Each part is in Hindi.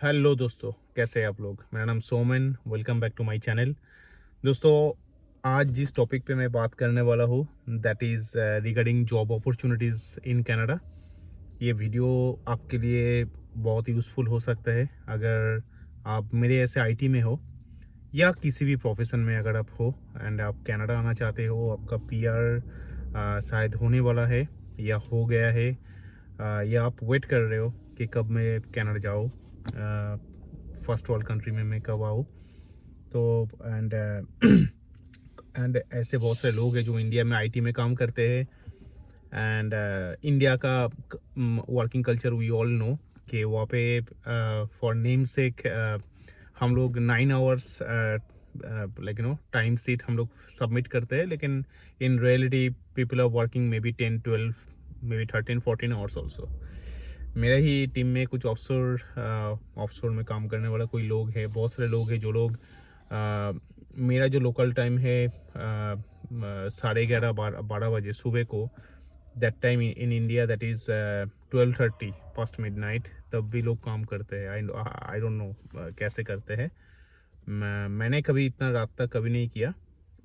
हेलो दोस्तों, कैसे हैं आप लोग। मेरा नाम Soman, welcome back to my channel. दोस्तों, आज जिस टॉपिक पे मैं बात करने वाला हूँ that is regarding job opportunities in Canada. ये वीडियो आपके लिए बहुत यूज़फुल हो सकता है अगर आप मेरे ऐसे आईटी में हो या किसी भी प्रोफेशन में अगर आप हो एंड आप कनाडा आना चाहते हो। आपका पीआर शायद होने वाला है या हो गया है, या आप वेट कर रहे हो कि कब मैं कनाडा जाऊँ, फर्स्ट वर्ल्ड कंट्री में मैं कब आऊँ। तो एंड एंड ऐसे बहुत सारे लोग हैं जो इंडिया में आईटी में काम करते हैं। एंड इंडिया का working culture we all know कि वहाँ पे फॉर नेम सेक हम लोग 9 आवर्स लाइक टाइम सीट हम लोग सबमिट करते हैं, लेकिन in reality people are working may be 10 12 may be 13 14 hours also. मेरा ही टीम में कुछ ऑफशोर में काम करने वाला कोई लोग है, बहुत सारे लोग हैं जो लोग मेरा जो लोकल टाइम है 11:30 12 बजे सुबह को, that time in India that is 12:30 past midnight, तब भी लोग काम करते हैं। आई डोंट नो कैसे करते हैं। मैंने कभी इतना रात तक कभी नहीं किया।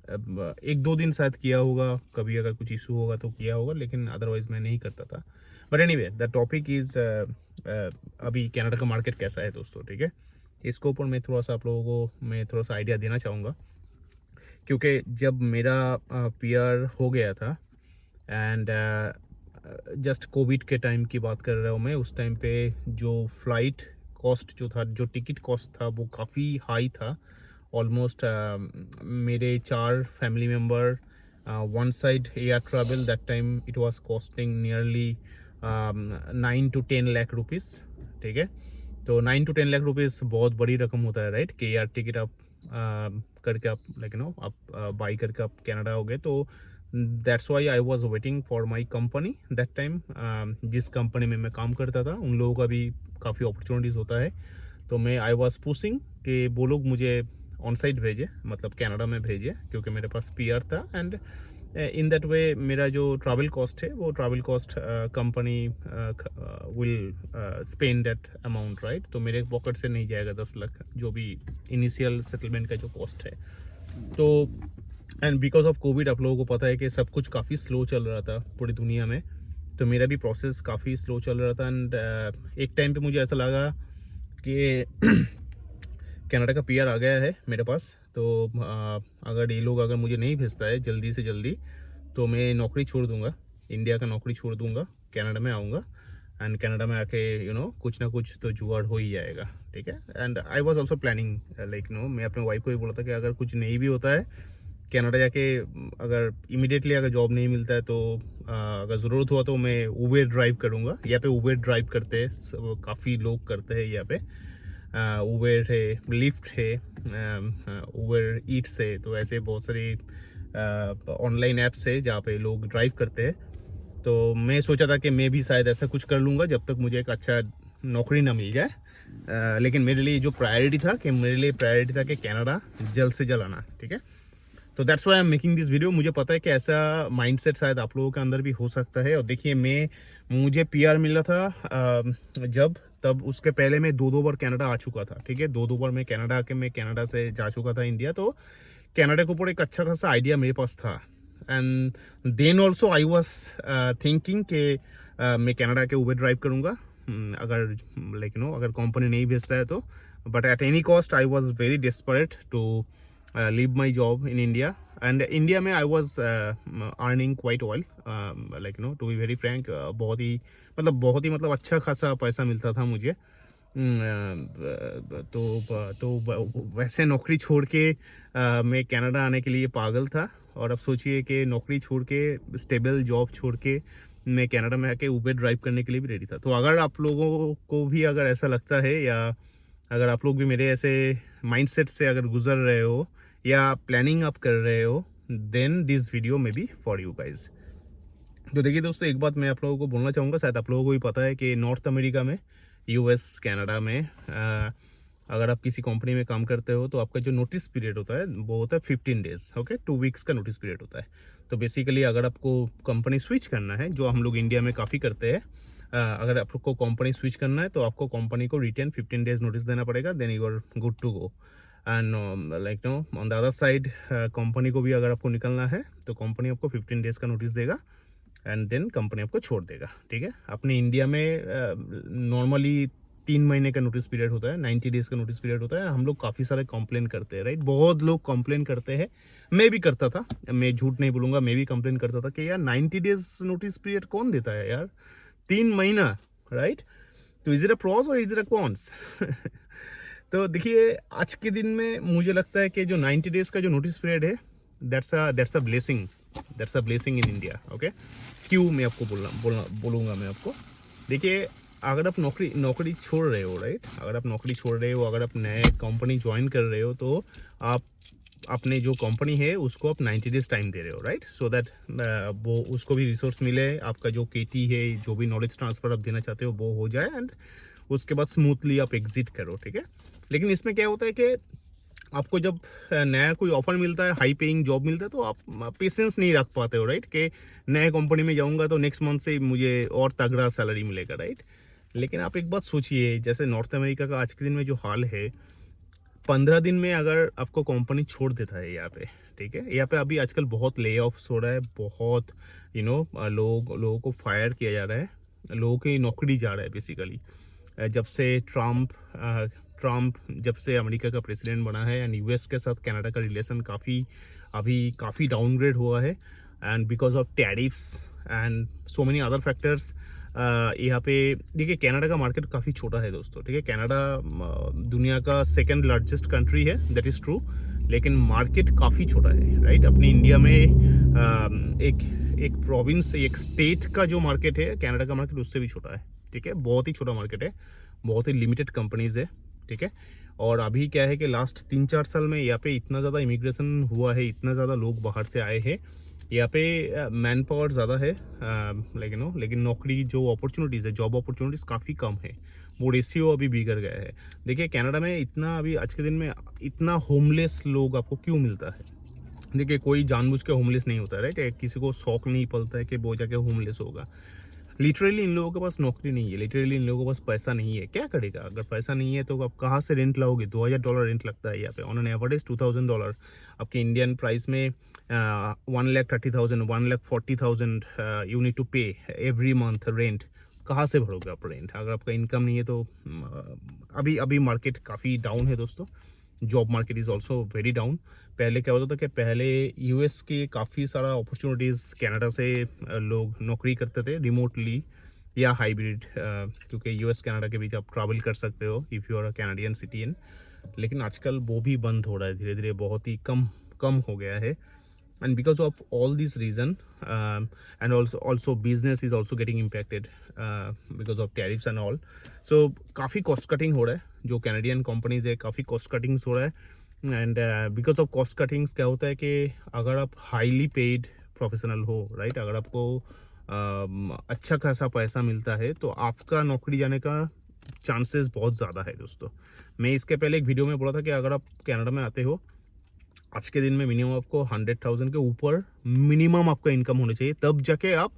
अब एक दो दिन शायद किया होगा, कभी अगर कुछ इशू होगा तो किया होगा, लेकिन अदरवाइज मैं नहीं करता था। But anyway the topic is अभी कनाडा का मार्केट कैसा है दोस्तों, ठीक है। इसके ऊपर मैं थोड़ा सा आप लोगों को मैं थोड़ा सा आइडिया देना चाहूँगा, क्योंकि जब मेरा पीआर हो गया था एंड जस्ट कोविड के टाइम की बात कर रहा हूँ मैं, उस टाइम पे जो फ्लाइट कॉस्ट जो था, जो टिकट कॉस्ट था, वो काफ़ी हाई था। ऑलमोस्ट मेरे 4 family member one side air travel, that time it was costing nearly 9 to 10 lakh rupees, ठीक है। तो 9 to 10 लाख रुपीज़ बहुत बड़ी रकम होता है, राइट। कि एयर टिकट आप करके आप आप बाई करके आप कनाडा हो गए। तो that's why I was waiting for my company that time. जिस कंपनी में मैं काम करता था उन लोगों का भी काफ़ी अपॉर्चुनिटीज़ होता है। तो मैं आई वॉज पुशिंग कि वो लोग मुझे ऑन साइट भेजे, मतलब कनाडा में भेजे, क्योंकि मेरे पास पीआर था। एंड इन दैट वे मेरा जो ट्रैवल कॉस्ट है वो travel cost company will spend that amount, right. तो मेरे पॉकेट से नहीं जाएगा 10 लाख, जो भी इनिशियल सेटलमेंट का जो कॉस्ट है। तो एंड बिकॉज ऑफ कोविड आप लोगों को पता है कि सब कुछ काफ़ी स्लो चल रहा था पूरी दुनिया में। तो मेरा भी प्रोसेस काफ़ी स्लो चल रहा था। एंड एक टाइम पे मुझे ऐसा लगा कि कनाडा का पीआर आ गया है मेरे पास, तो अगर ये लोग अगर मुझे नहीं भेजता है जल्दी से जल्दी, तो मैं नौकरी छोड़ दूंगा, इंडिया का नौकरी छोड़ दूंगा, कनाडा में आऊँगा। एंड कनाडा में आके कुछ ना कुछ तो जुगाड़ हो ही जाएगा, ठीक है। And I was also planning like मैं अपने वाइफ को भी बोला था कि अगर कुछ नहीं भी होता है कनाडा जाके, अगर इमीडिएटली अगर जॉब नहीं मिलता है तो अगर ज़रूरत हुआ तो मैं उबेर ड्राइव करूँगा। यहाँ पे उबेर ड्राइव करते हैं, काफ़ी लोग करते हैं यहाँ पे। उबेर है, लिफ्ट है, उबेर ईट्स है, तो ऐसे बहुत सारी ऑनलाइन ऐप्स है जहाँ पे लोग ड्राइव करते हैं। तो मैं सोचा था कि मैं भी शायद ऐसा कुछ कर लूँगा जब तक मुझे एक अच्छा नौकरी ना मिल जाए। लेकिन मेरे लिए जो प्रायोरिटी था कि कनाडा जल्द से जल्द आना, ठीक है। तो that's why I am making this video. मुझे पता है कि ऐसा माइंडसेट शायद आप लोगों के अंदर भी हो सकता है। और देखिए, मुझे पीआर मिला था जब, तब उसके पहले मैं 2 बार कनाडा आ चुका था, ठीक है। 2 बार मैं कनाडा आके मैं कनाडा से जा चुका था इंडिया। तो कनाडा के ऊपर एक अच्छा खासा आइडिया मेरे पास था। And then also I was thinking कि मैं कनाडा के उबर ड्राइव करूँगा, अगर अगर कंपनी नहीं भेजता है तो। But at any cost I was very desperate to leave my job in India. And India में I was earning quite well, to be very frank, बहुत ही अच्छा खासा पैसा मिलता था मुझे। वैसे नौकरी छोड़ के मैं कनाडा आने के लिए पागल था। और अब सोचिए कि नौकरी छोड़ के, स्टेबल जॉब छोड़ के, मैं कनाडा में आके उबर ड्राइव करने के लिए भी रेडी था। तो अगर आप लोगों को भी अगर ऐसा लगता है, या अगर आप लोग भी मेरे ऐसे माइंडसेट से अगर गुजर रहे हो या प्लानिंग आप कर रहे हो, then this video may be for you guys. तो देखिए दोस्तों, एक बात मैं आप लोगों को बोलना चाहूँगा, शायद आप लोगों को भी पता है कि नॉर्थ अमेरिका में, यूएस, कनाडा में अगर आप किसी कंपनी में काम करते हो तो आपका जो नोटिस पीरियड होता है वो होता है 15 डेज, ओके। 2 वीक्स का नोटिस पीरियड होता है। तो बेसिकली अगर आपको कंपनी स्विच करना है, जो हम लोग इंडिया में काफ़ी करते हैं, अगर आपको कंपनी स्विच करना है तो आपको कंपनी को रिटर्न 15 डेज नोटिस देना पड़ेगा, then you are good to go. And like no on the other side, company को भी अगर आपको निकलना है तो कंपनी आपको 15 डेज का नोटिस देगा एंड देन कंपनी आपको छोड़ देगा, ठीक है। अपने इंडिया में नॉर्मली 3 महीने का नोटिस पीरियड होता है, 90 डेज का नोटिस पीरियड होता है। हम लोग काफ़ी सारे कंप्लेन करते हैं, राइट, बहुत लोग कंप्लेन करते हैं, मैं भी करता था, मैं झूठ नहीं बोलूँगा, मैं भी कंप्लेन करता था कि यार 90 डेज नोटिस पीरियड कौन देता है यार, 3 महीना, राइट। तो इज इट अ प्रॉस और इज इट अ कॉन्स? तो देखिए आज के दिन में मुझे लगता है कि जो 90 डेज का जो नोटिस पीरियड है, that's a blessing, that's a blessing in India, okay. क्यों मैं आपको बोलूँगा मैं आपको। देखिए अगर आप नौकरी छोड़ रहे हो, राइट, अगर आप नौकरी छोड़ रहे हो, अगर आप नए कंपनी ज्वाइन कर रहे हो, तो आप अपने जो कंपनी है उसको आप 90 डेज टाइम दे रहे हो, राइट, सो दैट वो उसको भी रिसोर्स मिले, आपका जो केटी है, जो भी नॉलेज ट्रांसफ़र आप देना चाहते हो वो हो जाए, एंड उसके बाद स्मूथली आप एग्जिट करो, ठीक है। लेकिन इसमें क्या होता है कि आपको जब नया कोई ऑफर मिलता है, हाई पेइंग जॉब मिलता है, तो आप पेशेंस नहीं रख पाते हो, राइट, कि नए कंपनी में जाऊंगा तो नेक्स्ट मंथ से मुझे और तगड़ा सैलरी मिलेगा, राइट। लेकिन आप एक बात सोचिए, जैसे नॉर्थ अमेरिका का आज के दिन में जो हाल है, 15 दिन में अगर आपको कंपनी छोड़ देता है यहाँ पे, ठीक है, यहाँ पे अभी आजकल बहुत ले ऑफ्स हो रहा है, बहुत लोगों को फायर किया जा रहा है, लोगों की नौकरी जा रहा है बेसिकली। जब से ट्रम्प जब से अमेरिका का प्रेसिडेंट बना है, एंड यूएस के साथ कनाडा का रिलेशन काफ़ी डाउनग्रेड हुआ है, and because of tariffs and so many other factors. यहाँ पे देखिए कनाडा का मार्केट काफ़ी छोटा है दोस्तों, ठीक है। कनाडा दुनिया का सेकंड लार्जेस्ट कंट्री है, दैट इज़ ट्रू, लेकिन मार्केट काफ़ी छोटा है, राइट। अपने इंडिया में एक प्रोविंस, एक स्टेट का जो मार्केट है, कनाडा का मार्केट उससे भी छोटा है, ठीक है, बहुत ही छोटा मार्केट है, बहुत ही लिमिटेड कंपनीज़ है, ठीक है। और अभी क्या है कि लास्ट 3-4 साल में यहाँ पे इतना ज़्यादा इमिग्रेशन हुआ है, इतना ज़्यादा लोग बाहर से आए हैं, यहाँ पे मैन पावर ज़्यादा है, लेकिन नौकरी जो अपॉर्चुनिटीज़ है, जॉब अपॉर्चुनिटीज़ काफ़ी कम है, वो रेशियो अभी बिगड़ गया है। देखिए कनाडा में इतना अभी आज के दिन में इतना होमलेस लोग आपको क्यों मिलता है? देखिए कोई जानबूझ के होमलेस नहीं होता है, राइट, किसी को शौक नहीं पलता है कि वो जाके होमलेस होगा। लिटरली इन लोगों के पास नौकरी नहीं है, लिटरली इन लोगों के पास पैसा नहीं है, क्या करेगा? अगर पैसा नहीं है तो आप कहाँ से रेंट लाओगे? $2000 रेंट लगता है यहाँ पे, ऑन एन एवरेज $2000, आपके इंडियन प्राइस में 1,30,000 1,40,000 यू नीड टू पे एवरी मंथ रेंट। कहाँ से भरोगे आप रेंट अगर आपका इनकम नहीं है? तो अभी अभी मार्केट काफ़ी डाउन है दोस्तों, job market is also very down. पहले क्या होता था कि पहले यूएस के काफ़ी सारा अपॉर्चुनिटीज़ कनाडा से लोग नौकरी करते थे रिमोटली या हाइब्रिड, क्योंकि यूएस कनाडा के बीच आप ट्रैवल कर सकते हो if you are a Canadian citizen. लेकिन आजकल वो भी बंद हो रहा है धीरे धीरे, बहुत ही कम कम हो गया है। and because of all these reason, and also business is also getting impacted because of tariffs and all, so काफ़ी cost cutting हो रहा है, जो कैनेडियन कंपनीज है काफ़ी cost cuttings हो रहा है। And because of cost cuttings क्या होता है कि अगर आप हाईली पेड प्रोफेशनल हो, राइट, अगर आपको अच्छा खासा पैसा मिलता है तो आपका नौकरी जाने का चांसेस बहुत ज़्यादा है दोस्तों। मैं इसके पहले एक वीडियो में बोला था कि अगर आप कनाडा में आते हो, आज के दिन में मिनिमम आपको 100,000 के ऊपर मिनिमम आपका इनकम होना चाहिए, तब जाके आप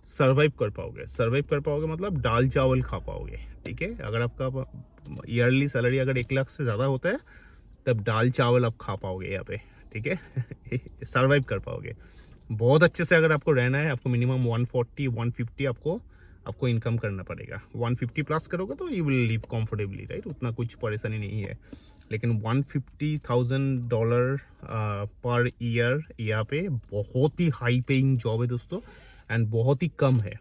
सर्वाइव कर पाओगे। सर्वाइव कर पाओगे मतलब दाल चावल खा पाओगे, ठीक है। अगर आपका ईयरली सैलरी अगर 1 लाख से ज़्यादा होता है, तब दाल चावल आप खा पाओगे यहाँ पे, ठीक है। सर्वाइव कर पाओगे बहुत अच्छे से। अगर आपको रहना है, आपको मिनिमम 140-150 आपको इनकम करना पड़ेगा। 150 प्लस करोगे तो you will live comfortably, right, उतना कुछ परेशानी नहीं है। लेकिन $150,000 पर ईयर यहाँ पे बहुत ही हाई पेइंग जॉब है दोस्तों, एंड बहुत ही कम है,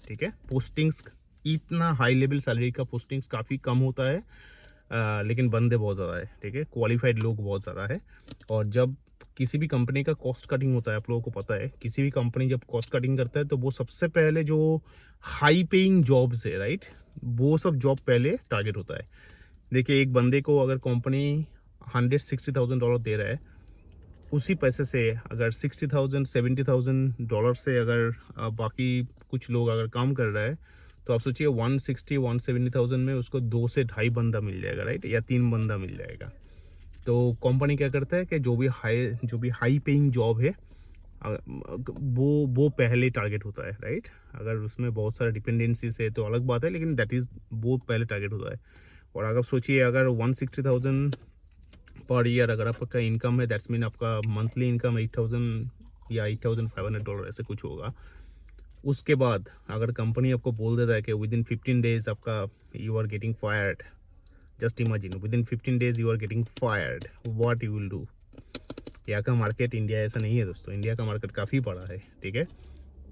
ठीक है। पोस्टिंग्स इतना हाई लेवल सैलरी का पोस्टिंग्स काफ़ी कम होता है, लेकिन बंदे बहुत ज़्यादा है, ठीक है, क्वालिफाइड लोग बहुत ज़्यादा है। और जब किसी भी कंपनी का कॉस्ट कटिंग होता है, आप लोगों को पता है, किसी भी कंपनी जब कॉस्ट कटिंग करता है तो वो सबसे पहले जो हाई पेइंग जॉब्स है, राइट, वो सब जॉब पहले टारगेट होता है। देखिए एक बंदे को अगर कंपनी $160,000 दे रहा है, उसी पैसे से अगर $60,000-70,000 से अगर बाकी कुछ लोग अगर काम कर रहा है, तो आप सोचिए 160-170,000 में उसको 2 से ढाई बंदा मिल जाएगा, राइट, या 3 बंदा मिल जाएगा। तो कंपनी क्या करता है कि जो भी हाई पेइंग जॉब है, वो पहले टारगेट होता है, राइट। अगर उसमें बहुत सारे डिपेंडेंसीज है तो अलग बात है, लेकिन दैट इज़ वो पहले टारगेट होता है। और अगर सोचिए अगर 160,000 पर ईयर अगर आपका इनकम है, दैट्स मीन आपका मंथली इनकम 8,000 या $8,500 ऐसे कुछ होगा। उसके बाद अगर कंपनी आपको बोल देता है कि विद इन 15 डेज आपका you are getting fired, just imagine within 15 days you are getting fired, what you will do. यहाँ का मार्केट इंडिया ऐसा नहीं है दोस्तों, इंडिया का मार्केट काफ़ी बड़ा है, ठीक है।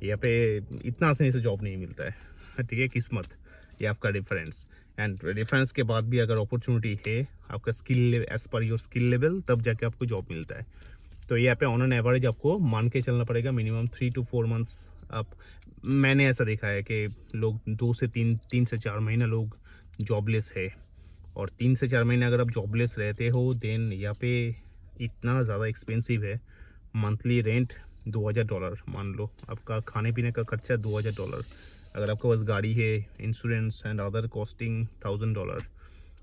यहाँ पे इतना आसानी से जॉब नहीं मिलता है, ठीक है। किस्मत ये आपका रेफरेंस, एंड रेफरेंस के बाद भी अगर अपॉर्चुनिटी है आपका skill as per your skill level, तब जाके आपको जॉब मिलता है। तो यहाँ पे ऑन एन एवरेज आपको मान के चलना पड़ेगा मिनिमम 3 to 4 मंथ्स। आप मैंने ऐसा देखा है कि लोग 2 से 3 से 4 महीना लोग जॉबलेस है, और 3 से 4 महीने अगर आप जॉबलेस रहते हो देन यहाँ पे इतना ज़्यादा एक्सपेंसिव है। मंथली रेंट $2,000 मान लो, आपका खाने पीने का खर्चा $2,000, अगर आपके पास गाड़ी है, इंश्योरेंस एंड अदर कॉस्टिंग $1,000।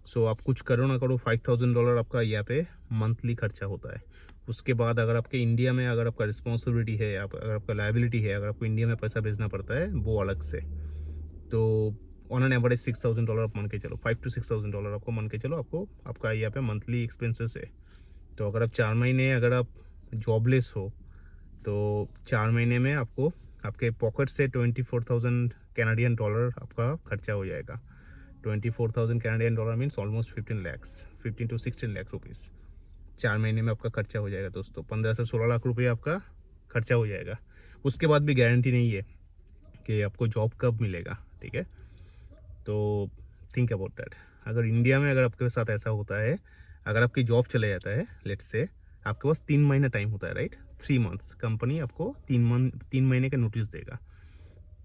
सो आप कुछ करो ना करो $5,000 आपका यहाँ पे मंथली खर्चा होता है। उसके बाद अगर आपके इंडिया में अगर आपका रिस्पॉन्सिबिलिटी है, अगर आपका लाइबिलिटी है, अगर आपको इंडिया में पैसा भेजना पड़ता है वो अलग से, तो ऑन एन एवरेज $6,000 आप मान के चलो, $5,000 to $6,000 आपको मान के चलो, आपका यहाँ पे मंथली एक्सपेंसेस है। तो अगर आप 4 महीने अगर आप जॉबलेस हो तो 4 महीने में आपको आपके पॉकेट से $24,000 आपका खर्चा हो जाएगा। $24,000 means almost 15 lakhs, 15 to 16 lakh rupees 4 महीने में आपका खर्चा हो जाएगा दोस्तों। 15 से 16 लाख रुपये आपका खर्चा हो जाएगा। उसके बाद भी गारंटी नहीं है कि आपको जॉब कब मिलेगा, ठीक है। तो थिंक अबाउट दैट। अगर इंडिया में अगर आपके साथ ऐसा होता है, अगर आपकी जॉब चले जाता है, लेट्स से आपके पास 3 महीना टाइम होता है, राइट, 3 मंथ्स। कंपनी आपको 3 महीने का नोटिस देगा।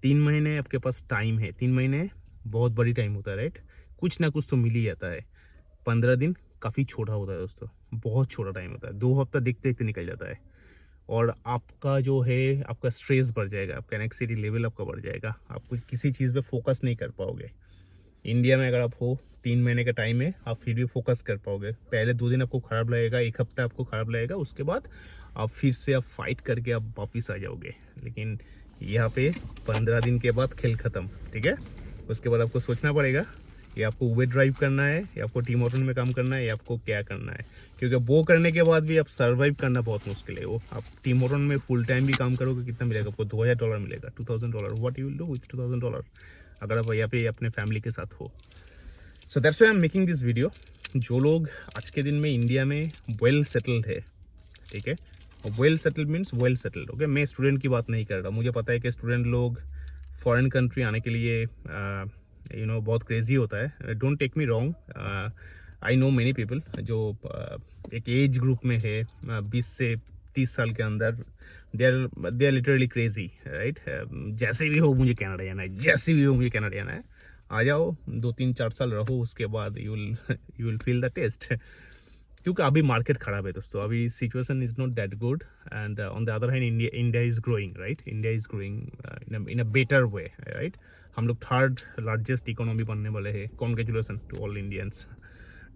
3 महीने आपके पास टाइम है, 3 महीने बहुत बड़ी टाइम होता है, राइट। कुछ ना कुछ तो मिल ही जाता है। 15 दिन काफ़ी छोटा होता है दोस्तों, बहुत छोटा टाइम होता है। 2 हफ्ता देखते देखते निकल जाता है, और आपका जो है आपका स्ट्रेस बढ़ जाएगा, आपका एंग्जाइटी लेवल आपका बढ़ जाएगा, आप किसी चीज़ पे फोकस नहीं कर पाओगे। इंडिया में अगर आप हो, 3 महीने का टाइम है, आप फिर भी फोकस कर पाओगे। पहले 2 दिन आपको ख़राब लगेगा, 1 हफ्ता आपको ख़राब लगेगा, उसके बाद आप फिर से आप फाइट करके आप वापिस आ जाओगे। लेकिन यहाँ पे 15 दिन के बाद खेल ख़त्म, ठीक है। उसके बाद आपको सोचना पड़ेगा ये आपको उबेर ड्राइव करना है, या आपको टीम ऑटन में काम करना है, या आपको क्या करना है। क्योंकि वो करने के बाद भी आप सर्वाइव करना बहुत मुश्किल है। वो आप टीम ऑटन में फुल टाइम भी काम करोगे, कितना मिलेगा आपको? $2,000 मिलेगा, $2,000। What you will do with $2,000 अगर आप यहाँ पे अपने फैमिली के साथ हो? So that's why I am making this video. जो लोग आज के दिन में इंडिया में वेल सेटल्ड है, ठीक है, well settled means well settled, okay. मैं स्टूडेंट की बात नहीं कर रहा। मुझे पता है कि स्टूडेंट लोग फॉरेन कंट्री आने के लिए बहुत क्रेजी होता है। Don't take me wrong, I know many people जो एक एज ग्रुप में है 20 से 30 साल के अंदर, they are literally crazy, right. जैसे भी हो मुझे कनाडा जाना है, जैसे भी हो मुझे कनाडा जाना है। आ जाओ, 2-3-4 साल रहो, उसके बाद you will feel the test. क्योंकि अभी मार्केट खराब है दोस्तों, अभी situation is not that good, and on the other hand India is growing, right. India is growing in a better way, right. हम लोग 3rd लार्जेस्ट इकोनॉमी बनने वाले हैं। कॉन्ग्रेचुलेसन टू ऑल इंडियंस,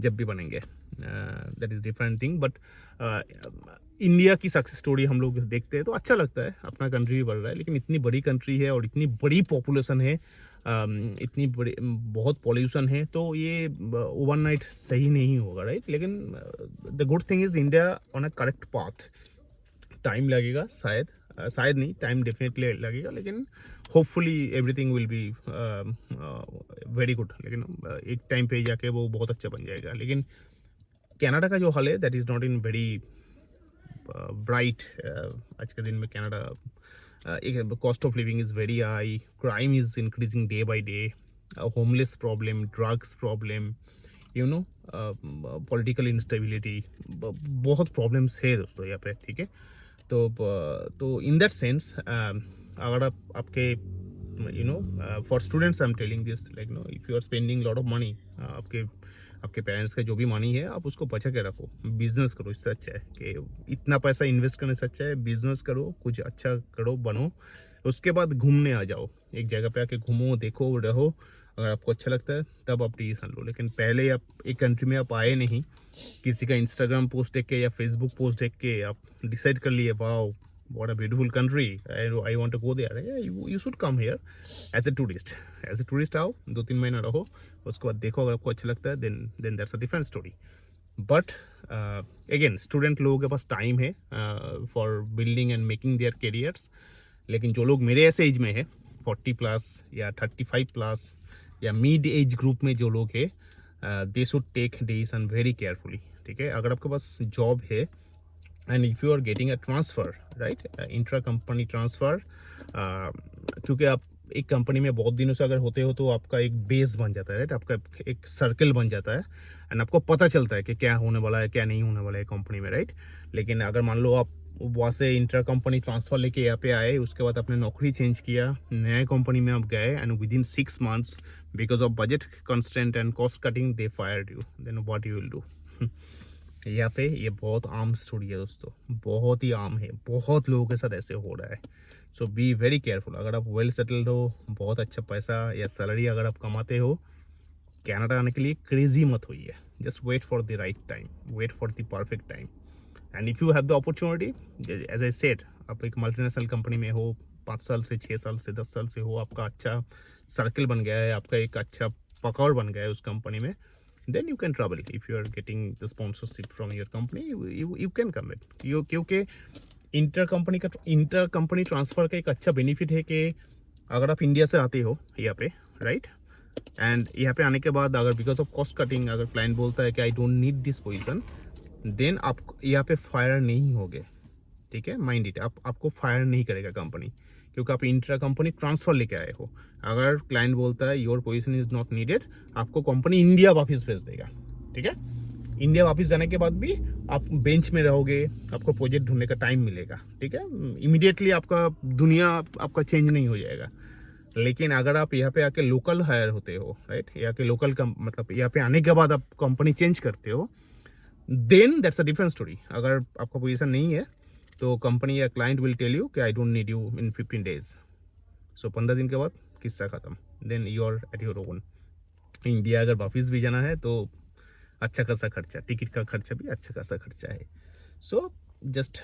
जब भी बनेंगे, that is different thing. But India की सक्सेस स्टोरी हम लोग देखते हैं तो अच्छा लगता है, अपना कंट्री भी बढ़ रहा है। लेकिन इतनी बड़ी कंट्री है और इतनी बड़ी पॉपुलेशन है, इतनी बड़ी बहुत पॉल्यूशन है, तो ये ओवरनाइट सही नहीं होगा, राइट। लेकिन the good thing is India on a correct path. Time लगेगा शायद, शायद नहीं, टाइम डेफिनेटली लगेगा, लेकिन hopefully everything will be very good. लेकिन एक टाइम पे जाके वो बहुत अच्छा बन जाएगा। लेकिन कनाडा का जो हाल है that is not in very bright. आज के दिन में कनाडा एक cost of living is very high, crime is increasing day by day, homeless problem, drugs problem, political instability, बहुत प्रॉब्लम्स है दोस्तों यहाँ पे, ठीक है। तो इन दैट सेंस अगर आपके for students I am telling this, like if you are spending lot of money, आपके पेरेंट्स का जो भी मनी है आप उसको बचा के रखो, बिजनेस करो। इससे अच्छा है कि इतना पैसा इन्वेस्ट करने से अच्छा है बिजनेस करो, कुछ अच्छा करो, बनो। उसके बाद घूमने आ जाओ, एक जगह पे आके घूमो, देखो, रहो। अगर आपको अच्छा लगता है तब आप डिसीजन लो। लेकिन पहले आप एक कंट्री में आप आए नहीं, किसी का इंस्टाग्राम पोस्ट देख के या फेसबुक पोस्ट देख के आप डिसाइड कर लिए wow what a beautiful country, I want to go there. Yeah, you should come here as a tourist. As a tourist आओ, 2-3 महीना रहो, उसके बाद देखो अगर आपको अच्छा लगता है then that's a different story. But again student लोगों के पास टाइम है for building and making their careers. लेकिन जो लोग मेरे ऐसे एज में है 40 प्लस या 35 प्लस या मिड एज ग्रुप में जो लोग है they should take decision very carefully. ठीक है, अगर आपके पास जॉब है and if you are getting a transfer, right, intra company transfer, क्योंकि आप एक कंपनी में बहुत दिनों से अगर होते हो तो आपका एक बेस बन जाता है, राइट, आपका एक सर्कल बन जाता है एंड आपको पता चलता है कि क्या होने वाला है क्या नहीं होने वाला है कंपनी में, राइट. लेकिन अगर मान लो आप वहाँ से इंटर कंपनी ट्रांसफ़र लेके यहाँ पे आए, उसके बाद आपने नौकरी चेंज किया, नए कंपनी में आप गए and within 6 months because of budget constant and cost cutting they fired you, then what you will do. यहाँ पे ये बहुत आम स्टोरी है दोस्तों, बहुत ही आम है, बहुत लोगों के साथ ऐसे हो रहा है. सो बी वेरी केयरफुल. अगर आप वेल सेटल्ड हो, बहुत अच्छा पैसा या सैलरी अगर आप कमाते हो, कनाडा आने के लिए क्रेजी मत होइए. Just wait for the right time, wait for the perfect time. And if you have the opportunity, as I said, आप एक मल्टीनेशनल कंपनी में हो, 5 साल से 6 साल से 10 साल से हो, आपका अच्छा सर्कल बन गया है, आपका एक अच्छा पकड़ बन गया है उस कंपनी में, then you can travel. If you are getting the sponsorship from your company, you can come it. क्योंकि इंटर कंपनी ट्रांसफ़र का एक अच्छा बेनिफिट है कि अगर आप इंडिया से आते हो यहाँ पे, राइट, एंड यहाँ पे आने के बाद अगर बिकॉज ऑफ कॉस्ट कटिंग अगर क्लाइंट बोलता है कि I don't need this position, then आप यहाँ पे फायर नहीं होगे. ठीक है, माइंड इट, आपको फायर नहीं करेगा कंपनी, क्योंकि आप इंट्रा कंपनी ट्रांसफ़र लेके आए हो. अगर क्लाइंट बोलता है your position is not needed, आपको कंपनी इंडिया वापस भेज देगा. ठीक है, इंडिया वापस जाने के बाद भी आप बेंच में रहोगे, आपको प्रोजेक्ट ढूंढने का टाइम मिलेगा. ठीक है, इमीडिएटली आपका दुनिया आपका चेंज नहीं हो जाएगा. लेकिन अगर आप यहाँ पे आके लोकल हायर होते हो, राइट, यहाँ के लोकल मतलब यहाँ पे आने के बाद आप कंपनी चेंज करते हो, then that's a different story. अगर आपका पोजीशन नहीं है तो कंपनी या क्लाइंट विल टेल यू कि I don't need you in 15 days. So 15 दिन के बाद किस्सा ख़त्म, then you are at your own. India अगर वापस भी जाना है तो अच्छा खासा खर्चा, टिकट का खर्चा भी अच्छा खासा खर्चा है. So just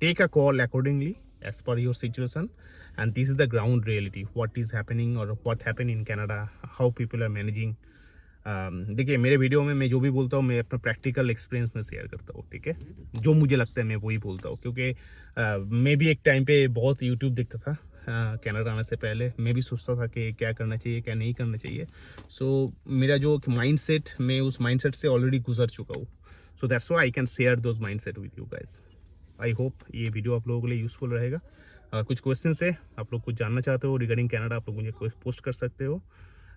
take a call accordingly as per your situation, and this is the ground reality, what is happening और what happen in Canada, how people are managing. देखिए, मेरे वीडियो में मैं जो भी बोलता हूँ मैं अपना प्रैक्टिकल एक्सपीरियंस में शेयर करता हूँ. ठीक है, जो मुझे लगता है मैं वही बोलता हूँ, क्योंकि मैं भी एक टाइम पे बहुत यूट्यूब देखता था. कनाडा आने से पहले मैं भी सोचता था कि क्या करना चाहिए क्या नहीं करना चाहिए. सो मेरा जो माइंडसेट, मैं उस माइंडसेट से ऑलरेडी गुजर चुका हूँ. So that's why I can share those mindset with you guys. I hope ये वीडियो आप लोगों के लिए यूज़फुल रहेगा. कुछ क्वेश्चन है, आप लोग कुछ जानना चाहते हो रिगार्डिंग कनाडा, आप लोग मुझे पोस्ट कर सकते हो.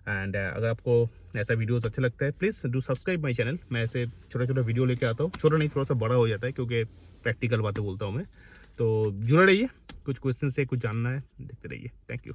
एंड अगर आपको ऐसा वीडियोस अच्छा लगता है, please do subscribe my channel. मैं ऐसे छोटा छोटा वीडियो लेके आता हूँ, छोटा नहीं थोड़ा सा बड़ा हो जाता है, क्योंकि प्रैक्टिकल बातें बोलता हूँ मैं. तो जुड़े रहिए, कुछ क्वेश्चन है, कुछ जानना है, देखते रहिए. Thank you.